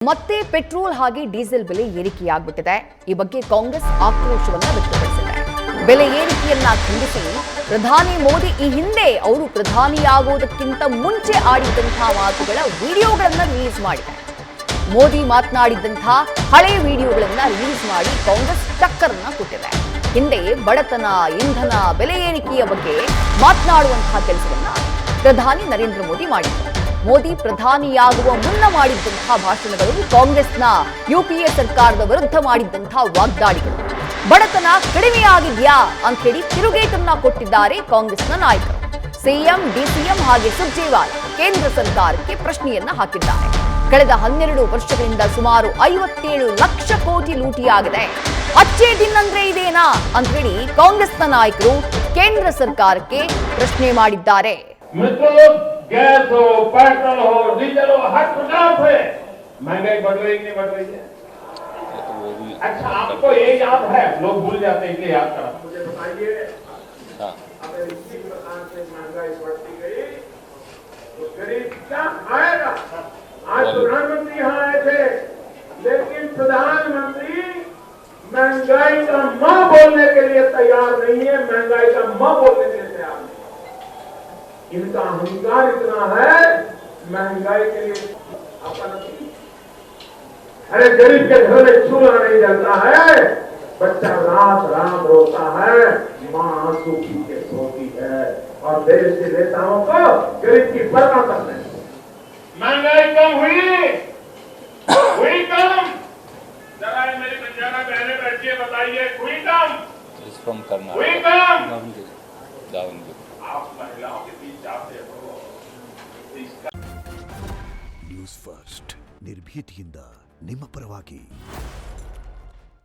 ಮತ್ತೆ ಪೆಟ್ರೋಲ್ ಹಾಗೆ ಡೀಸೆಲ್ ಬೆಲೆ ಏರಿಕೆಯಾಗ್ಬಿಟ್ಟಿದೆ. ಈ ಬಗ್ಗೆ ಕಾಂಗ್ರೆಸ್ ಆಕ್ರೋಶವನ್ನ ವ್ಯಕ್ತಪಡಿಸಿದೆ. ಬೆಲೆ ಏರಿಕೆಯನ್ನ ಖಂಡಿಸಿ ಪ್ರಧಾನಿ ಮೋದಿ ಈ ಹಿಂದೆ ಅವರು ಪ್ರಧಾನಿಯಾಗುವುದಕ್ಕಿಂತ ಮುಂಚೆ ಆಡಿದಂತಹ ಮಾತುಗಳ ವಿಡಿಯೋಗಳನ್ನ ರಿಲೀಸ್ ಮಾಡಿದೆ. ಮೋದಿ ಮಾತನಾಡಿದಂತಹ ಹಳೆ ವಿಡಿಯೋಗಳನ್ನ ರಿಲೀಸ್ ಮಾಡಿ ಕಾಂಗ್ರೆಸ್ ಟಕ್ಕರ್ನ ಕೊಟ್ಟಿದೆ. ಹಿಂದೆ ಬಡತನ, ಇಂಧನ ಬೆಲೆ ಏರಿಕೆಯ ಬಗ್ಗೆ ಮಾತನಾಡುವಂತಹ ಕೆಲಸವನ್ನ ಪ್ರಧಾನಿ ನರೇಂದ್ರ ಮೋದಿ ಮಾಡಿದ್ದಾರೆ. ಮೋದಿ ಪ್ರಧಾನಿಯಾಗುವ ಮುನ್ನ ಮಾಡಿದ್ದಂತಹ ಭಾಷಣಗಳು, ಕಾಂಗ್ರೆಸ್ನ ಯುಪಿಎ ಸರ್ಕಾರದ ವಿರುದ್ಧ ಮಾಡಿದ್ದಂತಹ ವಾಗ್ದಾಳಿಗಳು, ಬಡತನ ಕಡಿಮೆಯಾಗಿದೆಯಾ ಅಂತ ಹೇಳಿ ತಿರುಗೇಟನ್ನ ಕೊಟ್ಟಿದ್ದಾರೆ ಕಾಂಗ್ರೆಸ್ನ ನಾಯಕರು. ಸಿಎಂ, ಡಿಸಿಎಂ ಹಾಗೆ ಸುರ್ಜೇವಾಲಾ ಕೇಂದ್ರ ಸರ್ಕಾರಕ್ಕೆ ಪ್ರಶ್ನೆಯನ್ನ ಹಾಕಿದ್ದಾರೆ. ಕಳೆದ 12 ವರ್ಷಗಳಿಂದ ಸುಮಾರು 57 ಲಕ್ಷ ಕೋಟಿ ಲೂಟಿಯಾಗಿದೆ. ಅಚ್ಚೇ ದಿನ್ ಅಂದ್ರೆ ಇದೇನಾ ಅಂತ ಹೇಳಿ ಕಾಂಗ್ರೆಸ್ನ ನಾಯಕರು ಕೇಂದ್ರ ಸರ್ಕಾರಕ್ಕೆ ಪ್ರಶ್ನೆ ಮಾಡಿದ್ದಾರೆ. गैस हो, पेट्रोल हो, डीजल हो, हर प्रकार से महंगाई बढ़ रही नहीं बढ़ रही है। अच्छा, आपको ये याद है? लोग भूल जाते हैं, इसलिए याद करा। मुझे बताइए, अगर इसी प्रकार से महंगाई बढ़ती गई तो गरीब क्या खाएगा? आज प्रधानमंत्री यहाँ आए थे, लेकिन प्रधानमंत्री महंगाई का मां बोलने के लिए तैयार नहीं है, महंगाई का मां बोलने के लिए तैयार नहीं। इनका अहंकार इतना है, महंगाई के लिए अरे गरीब के घर में चूल्हा नहीं जलता है, बच्चा रात रात रोता है, माँ आंसू पी के सोती है, और देश के नेताओं को गरीब की परवाह करते हैं। महंगाई कम हुई कम? जरा मेरी बंजारा बहने बैठिए, बताइए हुई कम? हुई कम? आप महिलाओं के बीच जाते हो। न्यूज़ फर्स्ट निर्भीतिಯಿಂದ ನಿಮ್ಮ ಪರವಾಗಿ।